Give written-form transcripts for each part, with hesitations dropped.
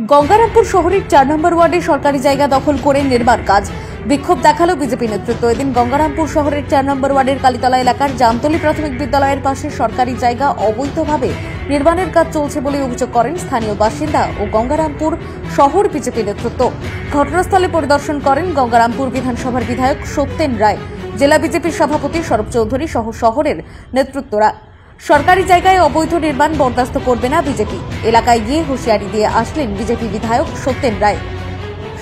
গঙ্গারামপুর শহরের ৪ নম্বর ওয়ার্ডে সরকারি জায়গা দখল করে নির্মাণ কাজ। বিক্ষোভ দেখালো বিজেপি নেতৃত্ব। এদিন গঙ্গারামপুর শহরের ৪ নম্বর ওয়ার্ডের কালীতলা এলাকার জামতলী প্রাথমিক বিদ্যালয়ের পাশে সরকারি জায়গা অবৈধভাবে নির্মাণের কাজ চলছে বলে অভিযোগ করেন স্থানীয় বাসিন্দা ও গঙ্গারামপুর শহর বিজেপি নেতৃত্ব। ঘটনাস্থলে পরিদর্শন করেন গঙ্গারামপুর বিধানসভার বিধায়ক সত্যেন রায়, জেলা বিজেপির সভাপতি সৌরভ চৌধুরী সহ শহরের নেতৃত্বরা। সরকারি জায়গায় অবৈধ নির্মাণ বরদাস্ত করবে না বিজেপি। এলাকায় গিয়ে হুঁশিয়ারি দিয়ে আসলেন বিজেপি বিধায়ক সত্যেন রায়।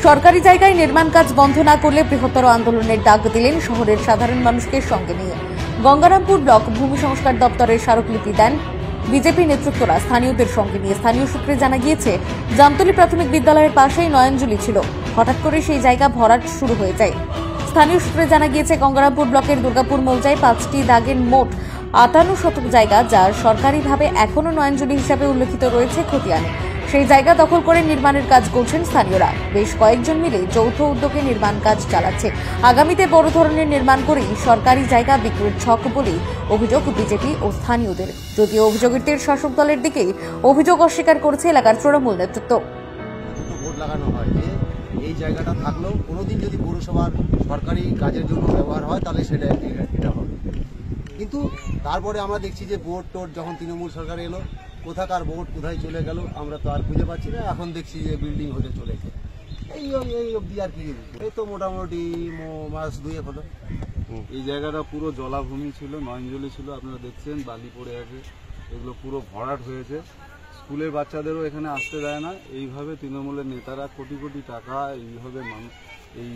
সরকারি জায়গায় নির্মাণ কাজ বন্ধ না করলে বৃহত্তর আন্দোলনের ডাক দিলেন শহরের সাধারণ মানুষকে সঙ্গে নিয়ে। গঙ্গারামপুর ব্লক ভূমি সংস্কার দপ্তরের স্মারকলিপি দেন বিজেপি নেতৃত্বরা স্থানীয়দের সঙ্গে নিয়ে। স্থানীয় সূত্রে জানা গিয়েছে, জামতলী প্রাথমিক বিদ্যালয়ের পাশেই নয়নজলি ছিল। হঠাৎ করে সেই জায়গা ভরাট শুরু হয়ে যায়। স্থানীয় সূত্রে জানা গিয়েছে, গঙ্গারামপুর ব্লকের দুর্গাপুর মৌজায় 5টি দাগের মোট 58 শতক জায়গা, যা সরকারিভাবে এখনো নয়নজলি হিসাবে উল্লেখিত রয়েছে, খতিয়ানে। সেই জায়গা দখল করে নির্মাণের কাজ করছেন স্থানীয়রা। বেশ কয়েকজন মিলে যৌথ উদ্যোগে নির্মাণ কাজ চালাচ্ছে। আগামীতে বড় ধরনের নির্মাণ করেই সরকারি জায়গা বিক্রির ছক বলে অভিযোগ বিজেপি ও স্থানীয়দের। যদিও অভিযোগের তীর শাসক দলের দিকেই, অভিযোগ অস্বীকার করেছে এলাকার তৃণমূল নেতৃত্ব। এই জায়গাটা থাকলেও কোনোদিন যদি পৌরসভার সরকারি কাজের জন্য ব্যবহার হয় তাহলে এটা হবে। কিন্তু তারপরে আমরা দেখছি যে বোর্ড টোর্ড যখন তৃণমূল সরকার এলো, কোথাকার বোর্ড কোথায় চলে গেল আমরা তো আর খুঁজে পাচ্ছি না। এখন দেখছি যে বিল্ডিং হতে চলেছে। এই অবধি আর কি, এই তো মোটামুটি মাস 2 হলো। এই জায়গাটা পুরো জলাভূমি ছিল, নয়নজলি ছিল, আপনারা দেখছেন বালি পড়ে আছে, এগুলো পুরো ভরাট হয়েছে। স্কুলের বাচ্চাদেরও এখানে আসতে দেয় না। এইভাবে তৃণমূলের নেতারা কোটি কোটি টাকা এইভাবে এই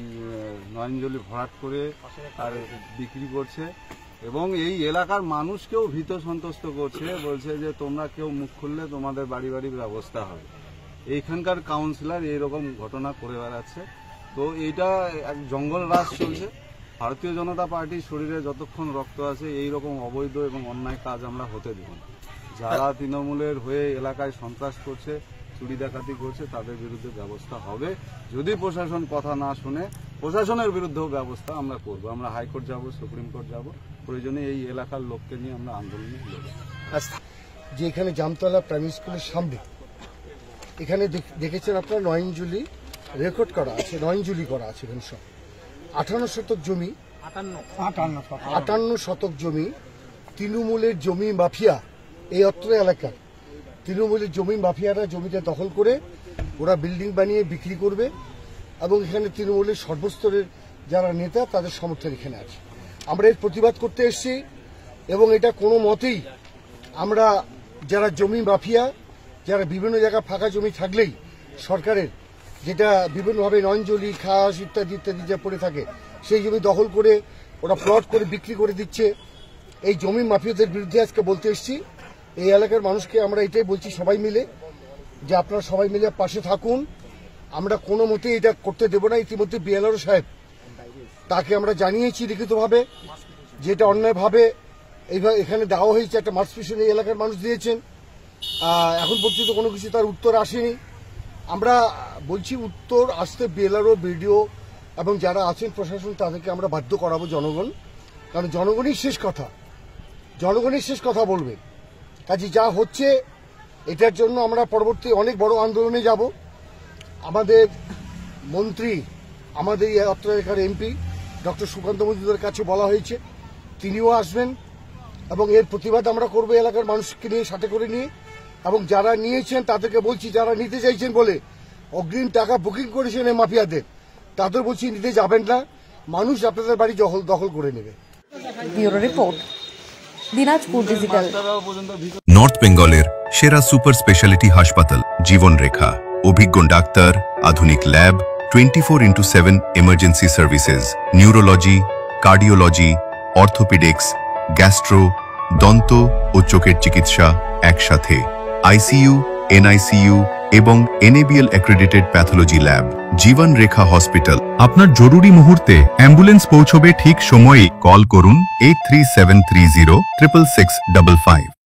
নয়নজলি ভরাট করে আর বিক্রি করছে এবং এই এলাকার মানুষকেও ভীত সন্তুষ্ট করছে। বলছে যে তোমরা কেউ মুখ খুললে তোমাদের বাড়ি বাড়ি ব্যবস্থা হবে। এইখানকার কাউন্সিলর এইরকম ঘটনা করে বেড়াচ্ছে। তো এইটা এক জঙ্গল রাজ চলছে। ভারতীয় জনতা পার্টির শরীরে যতক্ষণ রক্ত আছে এইরকম অবৈধ এবং অন্যায় কাজ আমরা হতে দেব না। যারা তৃণমূলের হয়ে এলাকায় সন্ত্রাস করছে, চুরি ডাকাতি করছে, তাদের বিরুদ্ধে ব্যবস্থা হবে। যদি প্রশাসন কথা না শুনে, প্রশাসনের বিরুদ্ধেও ব্যবস্থা আমরা করব। আমরা হাইকোর্ট যাব, সুপ্রিম কোর্ট যাব, প্রয়োজনে এই এলাকার লোককে নিয়ে আমরা আন্দোলনে লড়ব। যে এখানে জামতলা প্রাইমারি স্কুলের সামনে এখানে দেখেছেন আপনারা নয়নজলি রেকর্ড করা আছে, নয়নজলি করা আছে। এখানে সব 58 শতক জমি, 58 শতক জমি তৃণমূলের জমি মাফিয়া, এই অত্র এলাকার তৃণমূলের জমি মাফিয়ারা জমিটা দখল করে ওরা বিল্ডিং বানিয়ে বিক্রি করবে এবং এখানে তৃণমূলের সর্বস্তরের যারা নেতা তাদের সমর্থন এখানে আছে। আমরা এর প্রতিবাদ করতে এসেছি এবং এটা কোনো মতেই আমরা যারা জমি মাফিয়া, যারা বিভিন্ন জায়গায় ফাঁকা জমি থাকলেই সরকারের যেটা বিভিন্নভাবে নয়নজলি, খাস ইত্যাদি ইত্যাদি যা পড়ে থাকে, সেই জমি দখল করে ওরা প্লট করে বিক্রি করে দিচ্ছে। এই জমি মাফিয়াদের বিরুদ্ধে আজকে বলতে এসেছি। এই এলাকার মানুষকে আমরা এটাই বলছি, সবাই মিলে, যে আপনারা সবাই মিলে পাশে থাকুন। আমরা কোনো মতেই এটা করতে দেব না। ইতিমধ্যে বিএলআরও সাহেব তাকে আমরা জানিয়েছি লিখিতভাবে, যেটা অন্যায়ভাবে এইভাবে এখানে দেওয়া হয়েছে। একটা মার্কসপিশন এই এলাকার মানুষ দিয়েছেন, এখন পর্যন্ত কোনো কিছু তার উত্তর আসেনি। আমরা বলছি উত্তর আসতে বিএলআরও, বিডিও এবং যারা আছেন প্রশাসন, তাদেরকে আমরা বাধ্য করাবো জনগণ, কারণ জনগণই শেষ কথা, জনগণই শেষ কথা বলবে। কাজে যা হচ্ছে এটার জন্য আমরা পরবর্তী অনেক বড় আন্দোলনে যাব। আমাদের মন্ত্রী, আমাদের এই অত্র এলাকার এমপি ডক্টর সুকান্ত মজুমদারের কাছে বলা হয়েছে, তিনিও আসবেন এবং এর প্রতিবাদ আমরা করব এলাকার মানুষকে নিয়ে, সাথে করে নিয়ে। এবং যারা নিয়েছেন তাদেরকে বলছি, যারা নিতে চাইছেন বলে অগ্রিম টাকা বুকিং করেছেন এই মাফিয়াদের, তাদের বলছি নিতে যাবেন না, মানুষ আপনাদের বাড়ি দখল করে নেবে। Bureau report, Dinajpur digital. North বেঙ্গলের সেরা সুপার স্পেশালিটি হাসপাতাল জীবন রেখা, অভিজ্ঞ ডাক্তার, আধুনিক lab, 24x7 emergency services, neurology, cardiology, orthopaedics, gastro, দন্ত ও চোখের চিকিৎসা একসাথে, আইসিইউ, এনআইসিইউ এবং এনএবিএল অ্যাক্রেডিটেড প্যাথোলজি ল্যাব। জীবন রেখা হসপিটাল। আপনার জরুরি মুহূর্তে অ্যাম্বুলেন্স পৌঁছবে ঠিক সময়ে। কল করুন 83730 66655।